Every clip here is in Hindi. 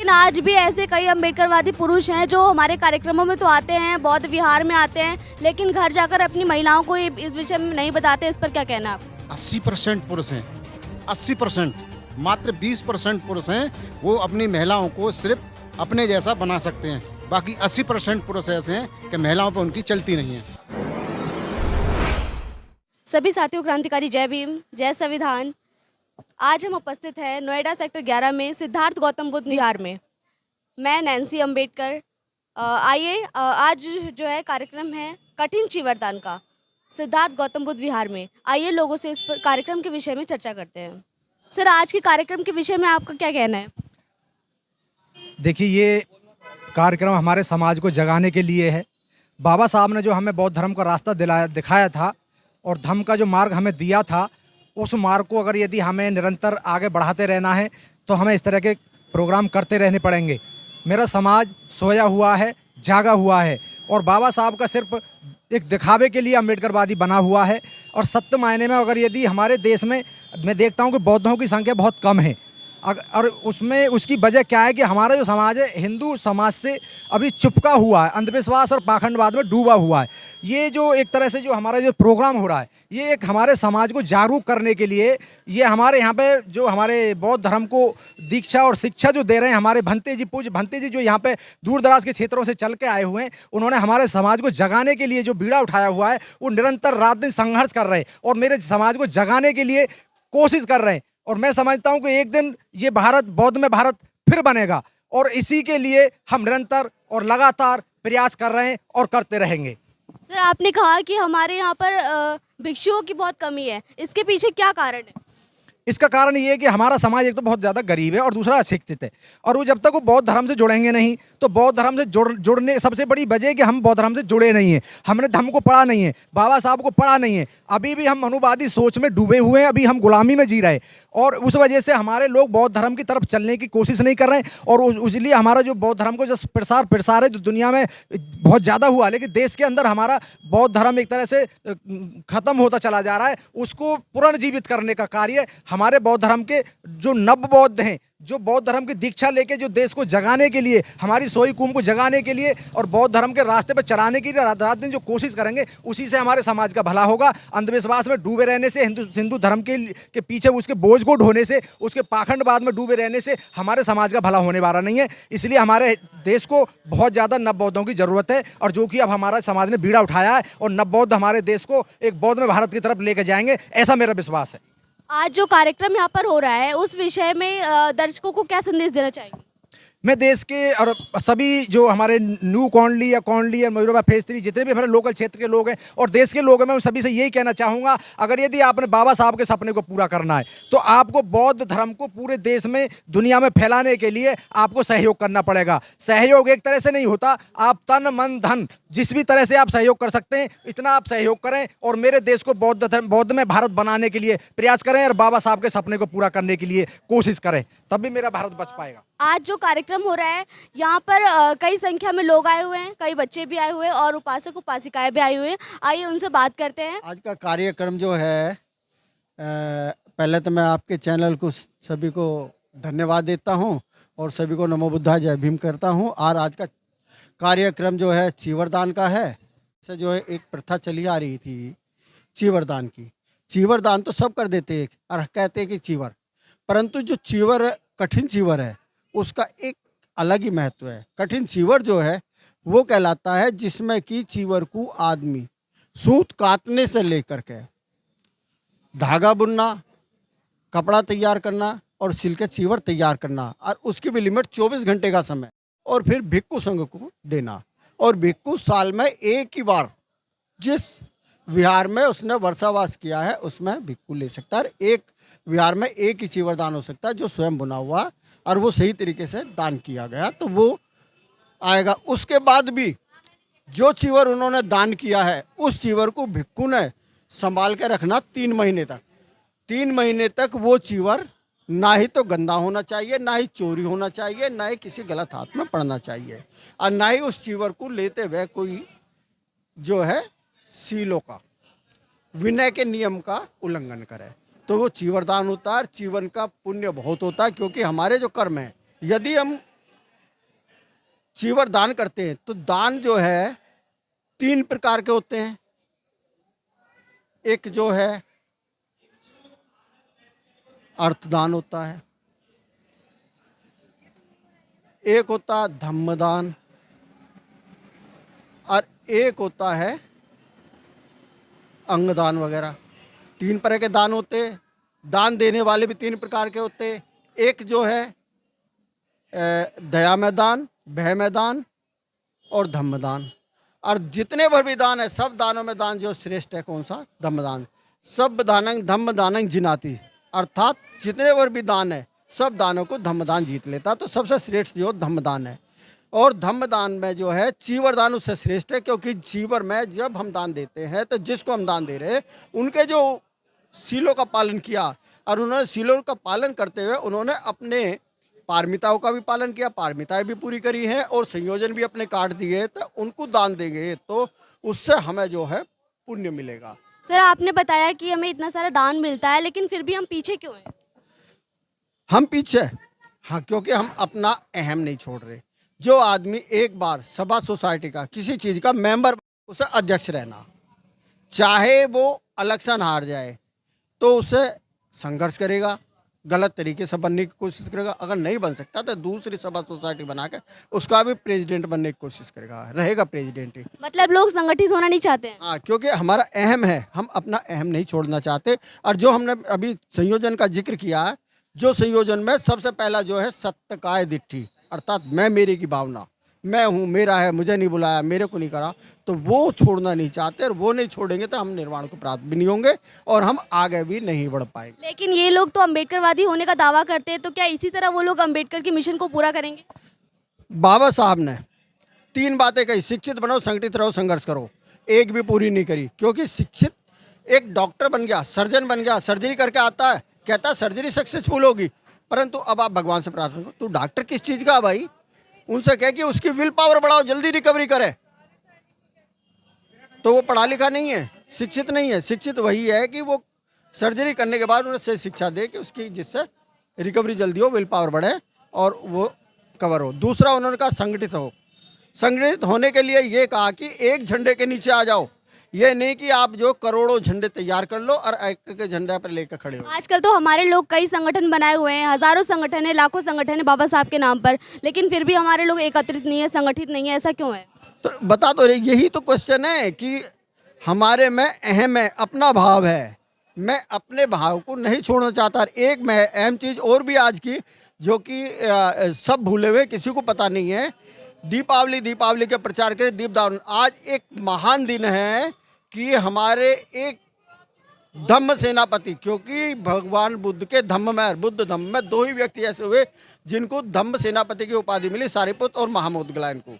लेकिन आज भी ऐसे कई अम्बेडकरवादी पुरुष हैं जो हमारे कार्यक्रमों में तो आते हैं, बौद्ध विहार में आते हैं, लेकिन घर जाकर अपनी महिलाओं को इस विषय में नहीं बताते। इस पर क्या कहना है आप? 80% पुरुष हैं, 80%। मात्र 20% पुरुष हैं वो अपनी महिलाओं को सिर्फ अपने जैसा बना सकते हैं। बाकी 80% पुरुष ऐसे हैं कि महिलाओं पर उनकी चलती नहीं है। सभी साथियों, क्रांतिकारी जय भीम, जय संविधान। आज हम उपस्थित हैं नोएडा सेक्टर 11 में सिद्धार्थ गौतम बुद्ध विहार में। मैं नैन्सी अम्बेडकर। आइए, आज जो है कार्यक्रम है कठिन चीवरदान का, सिद्धार्थ गौतम बुद्ध विहार में। आइए लोगों से इस कार्यक्रम के विषय में चर्चा करते हैं। सर, आज के कार्यक्रम के विषय में आपका क्या कहना है? देखिए, ये कार्यक्रम हमारे समाज को जगाने के लिए है। बाबा साहब ने जो हमें बौद्ध धर्म का रास्ता दिखाया था और धर्म का जो मार्ग हमें दिया था, उस मार्ग को अगर यदि हमें निरंतर आगे बढ़ाते रहना है तो हमें इस तरह के प्रोग्राम करते रहने पड़ेंगे। मेरा समाज सोया हुआ है, जागा हुआ है और बाबा साहब का सिर्फ एक दिखावे के लिए अम्बेडकरवादी बना हुआ है। और सत्य मायने में अगर यदि हमारे देश में मैं देखता हूँ कि बौद्धों की संख्या बहुत कम है, और उसमें उसकी वजह क्या है कि हमारा जो समाज है हिंदू समाज से अभी चिपका हुआ है, अंधविश्वास और पाखंडवाद में डूबा हुआ है। ये जो एक तरह से जो हमारा जो प्रोग्राम हो रहा है, ये एक हमारे समाज को जागरूक करने के लिए, ये हमारे यहाँ पे जो हमारे बौद्ध धर्म को दीक्षा और शिक्षा जो दे रहे हैं हमारे भंते जी, पूज्य भंते जी, जो यहाँ पे दूर दराज के क्षेत्रों से चल के आए हुए हैं, उन्होंने हमारे समाज को जगाने के लिए जो बीड़ा उठाया हुआ है, वो निरंतर रात दिन संघर्ष कर रहे हैं और मेरे समाज को जगाने के लिए कोशिश कर रहे हैं। और मैं समझता हूं कि एक दिन ये भारत, बौद्ध में भारत फिर बनेगा और इसी के लिए हम निरंतर और लगातार प्रयास कर रहे हैं और करते रहेंगे। सर, आपने कहा कि हमारे यहाँ पर भिक्षुओं की बहुत कमी है, इसके पीछे क्या कारण है? इसका कारण ये है कि हमारा समाज एक तो बहुत ज़्यादा गरीब है और दूसरा अशिक्षित है। और वो जब तक वो बौद्ध धर्म से जुड़ेंगे नहीं तो बौद्ध धर्म से जुड़ने सबसे बड़ी वजह है कि हम बौद्ध धर्म से जुड़े नहीं हैं, हमने धर्म को पढ़ा नहीं है, बाबा साहब को पढ़ा नहीं है। अभी भी हम मनुवादी सोच में डूबे हुए हैं, अभी हम गुलामी में जी रहे हैं और उस वजह से हमारे लोग बौद्ध धर्म की तरफ चलने की कोशिश नहीं कर रहे हैं। और इसलिए हमारा जो बौद्ध धर्म को जो प्रसार है जो दुनिया में बहुत ज़्यादा हुआ, लेकिन देश के अंदर हमारा बौद्ध धर्म एक तरह से ख़त्म होता चला जा रहा है। उसको पुनर्जीवित करने का कार्य हमारे बौद्ध धर्म के जो नव बौद्ध हैं, जो बौद्ध धर्म की दीक्षा लेके जो देश को जगाने के लिए, हमारी सोई कूम को जगाने के लिए और बौद्ध धर्म के रास्ते पर चलाने के लिए रात दिन जो कोशिश करेंगे, उसी से हमारे समाज का भला होगा। अंधविश्वास में डूबे रहने से, हिंदू धर्म के पीछे उसके बोझ को ढोने से, उसके पाखंडवाद में डूबे रहने से हमारे समाज का भला होने वाला नहीं है। इसलिए हमारे देश को बहुत ज़्यादा नव बौद्धों की ज़रूरत है और जो कि अब हमारा समाज ने बीड़ा उठाया है और नव बौद्ध हमारे देश को एक बौद्ध में भारत की तरफ लेकर जाएंगे, ऐसा मेरा विश्वास है। आज जो कार्यक्रम यहाँ पर हो रहा है, उस विषय में दर्शकों को क्या संदेश देना चाहेंगे? मैं देश के और सभी जो हमारे न्यू कौंडली या मयूरभंज फेज 3 जितने भी हमारे लोकल क्षेत्र के लोग हैं और देश के लोग हैं, मैं उन सभी से यही कहना चाहूँगा, अगर यदि आपने बाबा साहब के सपने को पूरा करना है तो आपको बौद्ध धर्म को पूरे देश में, दुनिया में फैलाने के लिए आपको सहयोग करना पड़ेगा। सहयोग एक तरह से नहीं होता, आप तन मन धन जिस भी तरह से आप सहयोग कर सकते हैं इतना आप सहयोग करें और मेरे देश को बौद्ध में भारत बनाने के लिए प्रयास करें और बाबा साहब के सपने को पूरा करने के लिए कोशिश करें, तभी मेरा भारत बच पाएगा। आज जो कार्यक्रम हो रहा है यहाँ पर कई संख्या में लोग आए हुए हैं, कई बच्चे भी आए हुए हैं और उपासक उपासिकाएं भी आई हुए हैं। आइए उनसे बात करते हैं। आज का कार्यक्रम जो है, पहले तो मैं आपके चैनल को सभी को धन्यवाद देता हूँ और सभी को नमो बुद्धाय जय भीम करता हूँ। और आज का कार्यक्रम जो है चीवरदान का है। से जो है एक प्रथा चली आ रही थी चीवरदान की। चीवरदान तो सब कर देते हैं और कहते हैं कि चीवर, परंतु जो चीवर कठिन चीवर है उसका एक अलग ही महत्व है। कठिन चीवर जो है वो कहलाता है जिसमें कि चीवर को आदमी सूत काटने से लेकर के धागा बुनना, कपड़ा तैयार करना और सिल के चीवर तैयार करना, और उसकी भी लिमिट 24 घंटे का समय, और फिर भिक्खु संघ को देना। और भिक्खु साल में एक ही बार जिस विहार में उसने वर्षावास किया है उसमें भिक्खु ले सकता है। एक विहार में एक ही चीवर दान हो सकता है जो स्वयं बुना हुआ और वो सही तरीके से दान किया गया, तो वो आएगा। उसके बाद भी जो चीवर उन्होंने दान किया है उस चीवर को भिक्खु ने संभाल के रखना 3 महीने तक। 3 महीने तक वो चीवर ना ही तो गंदा होना चाहिए, ना ही चोरी होना चाहिए, ना ही किसी गलत हाथ में पड़ना चाहिए, और ना ही उस चीवर को लेते हुए कोई जो है सीलों का, विनय के नियम का उल्लंघन करे, तो वो चीवरदान होता है। जीवन का पुण्य बहुत होता है, क्योंकि हमारे जो कर्म हैं, यदि हम चीवर दान करते हैं तो दान जो है 3 प्रकार के होते हैं। एक जो है अर्थदान होता है, एक होता है धम्मदान, और एक होता है अंगदान वगैरह। 3 तरह के दान होते हैं। दान देने वाले भी 3 प्रकार के होते हैं। एक जो है दया में दान, भय में दान और धम्मदान। और जितने भर भी दान है, सब दानों में दान जो श्रेष्ठ है कौन सा? धम्मदान। सब दानंग धम्म दानंग जिनाती, अर्थात जितने भर भी दान है सब दानों को धम्मदान जीत लेता। तो सबसे श्रेष्ठ जो धम्मदान है। और धम्मदान में जो है चीवर दान उससे श्रेष्ठ है, क्योंकि चीवर में जब हम दान देते हैं तो जिसको हम दान दे रहे हैं उनके जो सीलों का पालन किया, और उन्होंने सीलों का पालन करते हुए उन्होंने अपने पारमिताओं का भी पालन किया, पारमिताएं भी पूरी करी हैं और संयोजन भी अपने काट दिए, तो उनको दान देंगे तो उससे हमें जो है पुण्य मिलेगा। सर आपने बताया कि हमें इतना सारा दान मिलता है, लेकिन फिर भी हम पीछे क्यों हैं? हम पीछे, हाँ, क्योंकि हम अपना अहम नहीं छोड़ रहे। जो आदमी एक बार सभा सोसाइटी का किसी चीज़ का मेंबर, उसे अध्यक्ष रहना, चाहे वो इलेक्शन हार जाए तो उसे संघर्ष करेगा, गलत तरीके से बनने की कोशिश करेगा। अगर नहीं बन सकता तो दूसरी सभा सोसाइटी बना के उसका भी प्रेसिडेंट बनने की कोशिश करेगा, रहेगा प्रेसिडेंट ही। मतलब लोग संगठित होना नहीं चाहते हैं। हाँ, क्योंकि हमारा अहम है, हम अपना अहम नहीं छोड़ना चाहते। और जो हमने अभी संयोजन का जिक्र किया है, जो संयोजन में सबसे पहला जो है सत्य काय दिट्ठी, अर्थात मैं मेरे की भावना, मैं हूँ, मेरा है, मुझे नहीं बुलाया, मेरे को नहीं करा, तो वो छोड़ना नहीं चाहते। और वो नहीं छोड़ेंगे तो हम निर्वाण को प्राप्त भी नहीं होंगे और हम आगे भी नहीं बढ़ पाएंगे। लेकिन ये लोग तो अम्बेडकरवादी होने का दावा करते हैं, तो क्या इसी तरह वो लोग अम्बेडकर के मिशन को पूरा करेंगे? बाबा साहब ने 3 बातें कही, शिक्षित बनो, संगठित रहो, संघर्ष करो, एक भी पूरी नहीं करी। क्योंकि शिक्षित एक डॉक्टर बन गया, सर्जन बन गया, सर्जरी करके आता है, कहता है सर्जरी सक्सेसफुल होगी, परंतु अब आप भगवान से प्रार्थना करो, तू डॉक्टर किस चीज़ का है भाई? उनसे कह कि उसकी विल पावर बढ़ाओ, जल्दी रिकवरी करे। तो वो पढ़ा लिखा नहीं है, शिक्षित नहीं है। शिक्षित वही है कि वो सर्जरी करने के बाद उन्हें सही शिक्षा दे कि उसकी, जिससे रिकवरी जल्दी हो, विल पावर बढ़े और वो कवर हो। दूसरा उन्होंने कहा संगठित हो। संगठित होने के लिए ये कहा कि एक झंडे के नीचे आ जाओ, ये नहीं कि आप जो करोड़ों झंडे तैयार कर लो और एक के झंडे पर लेकर खड़े हो। आजकल तो हमारे लोग कई संगठन बनाए हुए हैं, हजारों संगठन है, लाखों संगठन है बाबा साहब के नाम पर, लेकिन फिर भी हमारे लोग एकत्रित नहीं है, संगठित नहीं है, ऐसा क्यों है? तो बता तो रही, यही तो क्वेश्चन है कि हमारे में अहम है, अपना भाव है। मैं अपने भाव को नहीं छोड़ना चाहता। एक मैं अहम चीज़ और भी आज की, जो कि सब भूले हुए, किसी को पता नहीं है, दीपावली के प्रचार के दीपदान। आज एक महान दिन है कि हमारे एक धम्म सेनापति, क्योंकि भगवान बुद्ध के धम्म में, बुद्ध धम्म में 2 ही व्यक्ति ऐसे हुए जिनको धम्म सेनापति की उपाधि मिली, सारिपुत्र और महामोदगलायन को।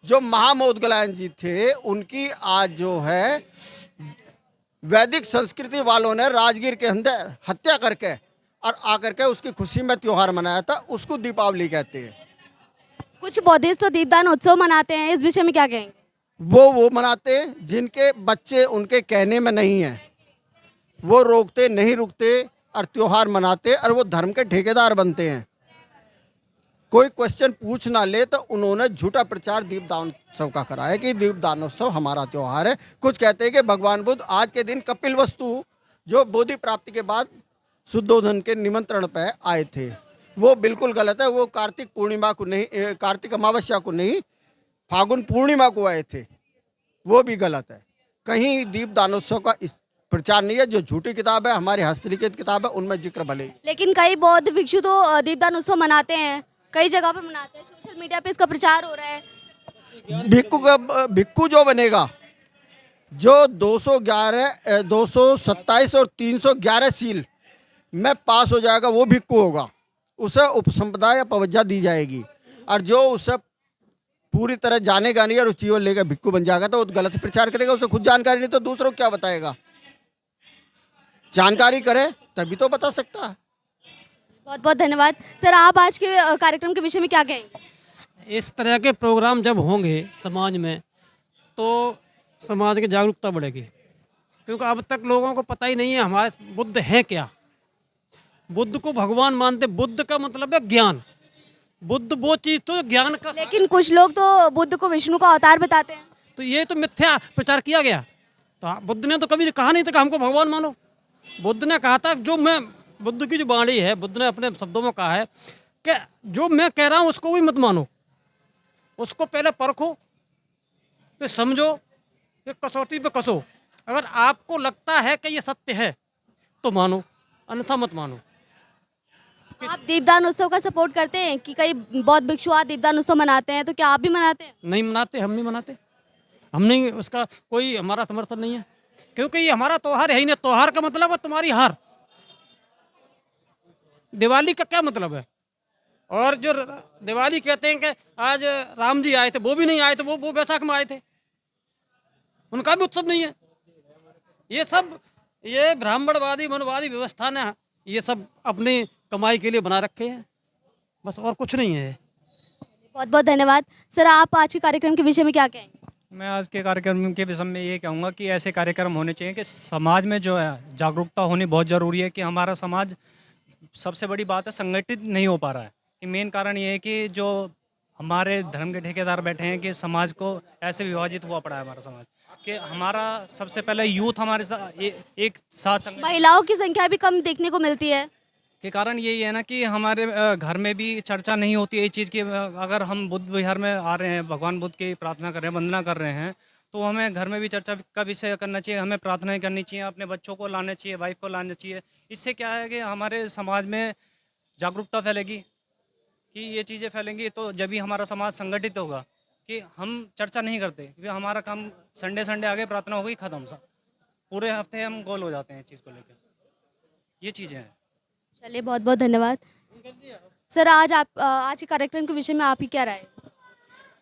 जो महामोदगलायन जी थे, उनकी आज जो है वैदिक संस्कृति वालों ने राजगीर के अंदर हत्या करके और आकर के उसकी खुशी में त्योहार मनाया था, उसको दीपावली कहते हैं। कुछ बौद्धिस्ट तो दीपदान उत्सव मनाते हैं, इस विषय में क्या कहेंगे? वो मनाते हैं जिनके बच्चे उनके कहने में नहीं है, वो रोकते नहीं रुकते और त्योहार मनाते और वो धर्म के ठेकेदार बनते हैं। कोई क्वेश्चन पूछ ना ले तो उन्होंने झूठा प्रचार दीपदान उत्सव का करा है कि दीपदानोत्सव हमारा त्योहार है। कुछ कहते हैं कि भगवान बुद्ध आज के दिन कपिल वस्तु, जो बोधि प्राप्ति के बाद शुद्धोधन के निमंत्रण पर आए थे, वो बिल्कुल गलत है। वो कार्तिक पूर्णिमा को नहीं, कार्तिक अमावस्या को नहीं, फागुन पूर्णिमा को आए थे, वो भी गलत है। कहीं दीपदानोत्सव का प्रचार नहीं है। जो झूठी किताब है, हमारी हस्तलिखित किताब है, उनमें जिक्र भले। लेकिन कई बौद्ध भिक्षु तो दीपदान उत्सव मनाते हैं, कई जगह पर मनाते हैं, सोशल मीडिया पे इसका प्रचार हो रहा है। भिक्खु जो बनेगा, जो 211, 227 और 311 सील में पास हो जाएगा, वो भिक्खु होगा। उसे उपसंपदा या पवज्जा दी जाएगी। और जो उसे पूरी तरह जानेगा नहीं और उस जीवन लेकर भिक्खु बन जाएगा तो वो गलत प्रचार करेगा। उसे खुद जानकारी नहीं तो दूसरों को क्या बताएगा? जानकारी करे तभी तो बता सकता है। बहुत बहुत धन्यवाद सर। आप आज के कार्यक्रम के विषय में क्या कहेंगे? इस तरह के प्रोग्राम जब होंगे समाज में तो समाज की जागरूकता बढ़ेगी, क्योंकि अब तक लोगों को पता ही नहीं है हमारे बुद्ध हैं क्या। बुद्ध को भगवान मानते। बुद्ध का मतलब है ज्ञान। बुद्ध वो चीज़ तो ज्ञान का लेकिन कुछ लोग तो बुद्ध को विष्णु का अवतार बताते हैं। तो ये तो मिथ्या प्रचार किया गया। तो बुद्ध ने तो कभी कहा नहीं था कि हमको भगवान मानो। बुद्ध ने कहा था, जो मैं, बुद्ध की जो वाणी है, बुद्ध ने अपने शब्दों में कहा है कि जो मैं कह रहा हूँ उसको भी मत मानो, उसको पहले परखो, फिर समझो, फिर कसौटी पे कसो। अगर आपको लगता है कि ये सत्य है तो मानो, अन्यथा मत मानो। आप दीपदान उत्सव का सपोर्ट करते हैं कि कई बौद्ध भिक्षु आज दीपदान उत्सव मनाते हैं, तो क्या आप भी मनाते हैं? नहीं मनाते, हम नहीं मनाते, हम नहीं, उसका कोई हमारा समर्थन नहीं है, क्योंकि ये हमारा त्योहार है ही नहीं। त्योहार का मतलब है तुम्हारी हार। दिवाली का क्या मतलब है? और जो दिवाली कहते हैं कि आज राम जी आए थे, वो भी नहीं आए थे, वो बैसाख में आए थे, उनका भी उत्सव नहीं है। ये सब ये ब्राह्मणवादी मनवादी व्यवस्था ने ये सब अपनी कमाई के लिए बना रखे हैं, बस, और कुछ नहीं है। बहुत बहुत धन्यवाद सर। आप आज के कार्यक्रम के विषय में क्या कहेंगे? मैं आज के कार्यक्रम के विषय में ये कहूँगा कि ऐसे कार्यक्रम होने चाहिए कि समाज में जो है जागरूकता होनी बहुत ज़रूरी है। कि हमारा समाज, सबसे बड़ी बात है, संगठित नहीं हो पा रहा है। कि मेन कारण ये है कि जो हमारे धर्म के ठेकेदार बैठे हैं कि समाज को ऐसे विभाजित हुआ पड़ा है हमारा समाज, कि हमारा सबसे पहले यूथ हमारे साथ एक साथ संगठित महिलाओं की संख्या भी कम देखने को मिलती है। के कारण यही है ना कि हमारे घर में भी चर्चा नहीं होती है इस चीज़ की। अगर हम बुद्ध विहार में आ रहे हैं, भगवान बुद्ध की प्रार्थना कर रहे हैं, वंदना कर रहे हैं, तो हमें घर में भी चर्चा का विषय करना चाहिए। हमें प्रार्थनाएं करनी चाहिए, अपने बच्चों को लाना चाहिए, वाइफ को लाना चाहिए। इससे क्या है कि हमारे समाज में जागरूकता फैलेगी। कि ये चीज़ें फैलेंगी तो जब भी हमारा समाज संगठित होगा। कि हम चर्चा नहीं करते, क्योंकि हमारा काम संडे आगे प्रार्थना हो गई, ख़त्म सा, पूरे हफ्ते हम गोल हो जाते हैं इस चीज़ को लेकर। ये चीज़ें हैं। चलिए, बहुत बहुत धन्यवाद सर। आज के कार्यक्रम के विषय में आपकी क्या राय है?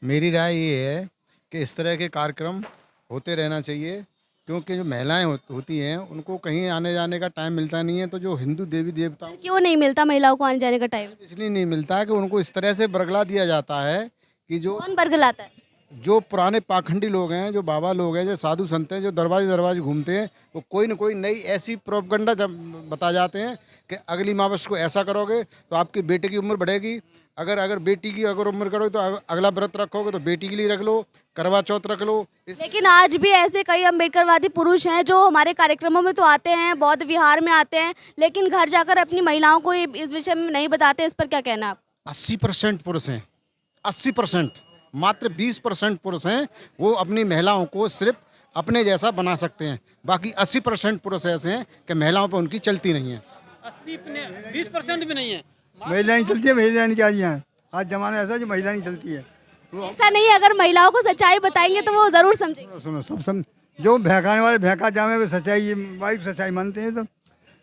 मेरी राय ये है कि इस तरह के कार्यक्रम होते रहना चाहिए, क्योंकि जो महिलाएं होती हैं उनको कहीं आने जाने का टाइम मिलता नहीं है। तो जो हिंदू देवी देवताओं, क्यों नहीं मिलता महिलाओं को आने जाने का टाइम? इसलिए नहीं मिलता है कि उनको इस तरह से बरगला दिया जाता है कि कौन बरगलाता है? जो पुराने पाखंडी लोग हैं, जो बाबा लोग हैं, जो साधु संत हैं, जो दरवाजे घूमते हैं, वो कोई न कोई नई ऐसी प्रोपगंडा जब बता जाते हैं कि अगली मावस को ऐसा करोगे तो आपकी बेटे की उम्र बढ़ेगी, अगर बेटी की अगर उम्र करोगे तो अगला व्रत रखोगे तो बेटी के लिए रख लो, करवा चौथ रख लो। लेकिन आज भी ऐसे कई अम्बेडकरवादी पुरुष हैं जो हमारे कार्यक्रमों में तो आते हैं, बौद्ध विहार में आते हैं, लेकिन घर जाकर अपनी महिलाओं को इस विषय में नहीं बताते। इस पर क्या कहना आप? 80% पुरुष हैं, 80%, मात्र 20% पुरुष हैं वो अपनी महिलाओं को सिर्फ अपने जैसा बना सकते हैं। बाकी 80% पुरुष ऐसे हैं कि महिलाओं पर उनकी चलती नहीं है। 20% भी नहीं है। महिलाएं चलती है, महिलाएं क्या यहाँ? आज जमाना ऐसा जो महिला नहीं चलती है। ऐसा नहीं है, अगर महिलाओं को सच्चाई बताएंगे तो वो जरूर समझेंगे। सुनो सब जो भहकाने वाले भहका जामे में सच्चाई, वाइफ सच्चाई मानते हैं। तो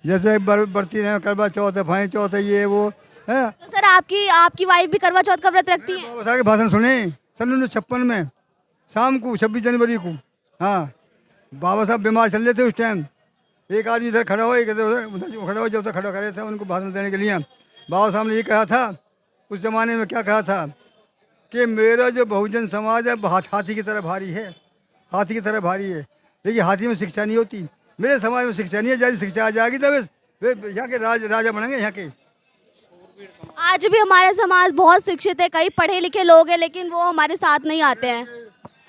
जैसे बढ़ती रहे, करवा चौथ है, भाई चौथ है, ये वो है। तो सर आपकी वाइफ भी करवा चौथ का व्रत रखती है? बाबा साहब के भाषण सुने सन 1956 में शाम को 26 जनवरी को। हाँ, बाबा साहब बीमार चल रहे थे उस टाइम। एक आदमी इधर खड़ा हो, एक उधर खड़ा हो, जब तक खड़ा करे थे उनको भाषण देने के लिए। बाबा साहब ने ये कहा था उस जमाने में, क्या कहा था कि मेरा जो बहुजन समाज है हाथी की तरह भारी है, हाथी की तरह भारी है, लेकिन हाथी में शिक्षा नहीं होती। मेरे समाज में शिक्षा नहीं है, जैसी शिक्षा आ जाएगी तब वे यहाँ के राजा बनेंगे यहाँ के। आज भी हमारा समाज बहुत शिक्षित है, कई पढ़े लिखे लोग हैं, लेकिन वो हमारे साथ नहीं आते हैं।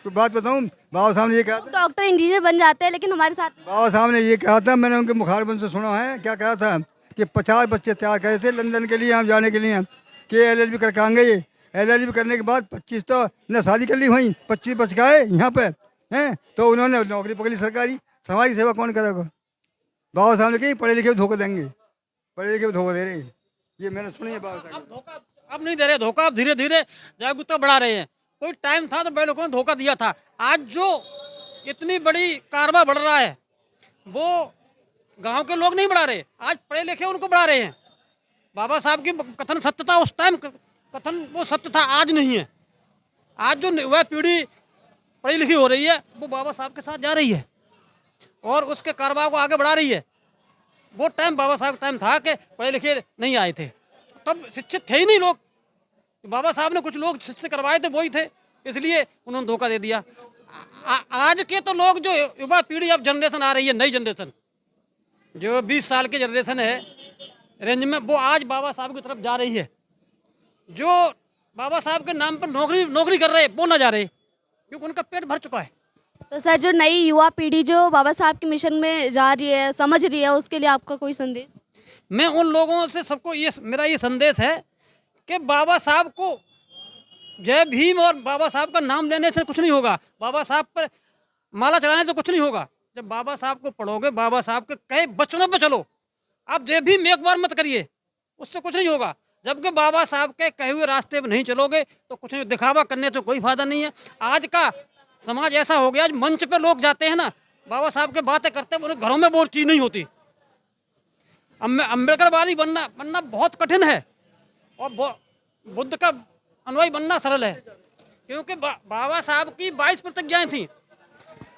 तो बात बताऊँ, बाबा साहब ने ये कहा था, डॉक्टर इंजीनियर बन जाते हैं लेकिन हमारे साथ नहीं। बाबा साहब ने ये कहा था, मैंने उनके मुखारबंद से सुना है, क्या कहा था कि 50 बच्चे तैयार करे थे लंदन के लिए, हम जाने के लिए, कि LLB करके आएंगे। ये LLB करने के बाद 25 तो ने शादी कर ली, वहीं 25 बच गए यहाँ पे हैं। तो उन्होंने नौकरी पकड़ी सरकारी। समाज की सेवा कौन करेगा? बाबा साहब ने कही पढ़े लिखे भी धोखा देंगे, पढ़े लिखे भी धोखा दे रहे हैं। ये मैंने सुनी है बाबा साहब। धोखा अब नहीं दे रहे, धोखा अब धीरे धीरे जागरूकता बढ़ा रहे हैं। कोई टाइम था तो बड़े लोगों ने धोखा दिया था। आज जो इतनी बड़ी कारवा बढ़ रहा है वो गांव के लोग नहीं बढ़ा रहे, आज पढ़े लिखे उनको बढ़ा रहे हैं। बाबा साहब की कथन सत्य था उस टाइम, कथन वो सत्य था, आज नहीं है। आज जो वह पीढ़ी पढ़ी लिखी हो रही है वो बाबा साहब के साथ जा रही है और उसके कारवा को आगे बढ़ा रही है। वो टाइम बाबा साहब टाइम था कि पढ़े लिखे नहीं आए थे, तब शिक्षित थे ही नहीं लोग। बाबा साहब ने कुछ लोग शिक्षित करवाए थे, वही थे, इसलिए उन्होंने धोखा दे दिया। आज के तो लोग जो युवा पीढ़ी, अब जनरेशन आ रही है, नई जनरेशन जो 20 साल की जनरेशन है रेंज में, वो आज बाबा साहब की तरफ जा रही है। जो बाबा साहब के नाम पर नौकरी कर रहे हैं वो ना जा रहे, क्योंकि उनका पेट भर चुका है। तो सर, जो नई युवा पीढ़ी जो बाबा साहब के मिशन में जा रही है, समझ रही है, उसके लिए आपका कोई संदेश? मैं उन लोगों से सबको मेरा ये संदेश है कि बाबा साहब को जय भीम और बाबा साहब का नाम लेने से कुछ नहीं होगा, बाबा साहब पर माला चढ़ाने से कुछ नहीं होगा। जब बाबा साहब को पढ़ोगे, बाबा साहब के कहे वचनों पे चलो, आप जय भीम एक बार मत करिए, उससे कुछ नहीं होगा। जबकि बाबा साहब के कहे हुए रास्ते पे नहीं चलोगे तो कुछ नहीं, दिखावा करने से कोई फायदा नहीं है। आज का समाज ऐसा हो गया, आज मंच पे लोग जाते हैं ना, बाबा साहब के बातें करते हैं, उन्हें घरों में वो चीज नहीं होती। अम्बेडकरवादी बनना बहुत कठिन है और बुद्ध का अनुयायी बनना सरल है, क्योंकि बाबा साहब की 22 प्रतिज्ञाएं थी।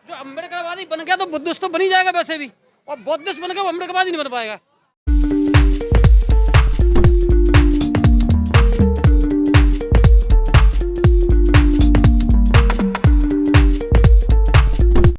जो अम्बेडकरवादी बन गया तो बुद्धिस्ट तो बन ही जाएगा वैसे भी, और बौद्धिस्ट बन गया वो अम्बेडकरवादी नहीं बन पाएगा।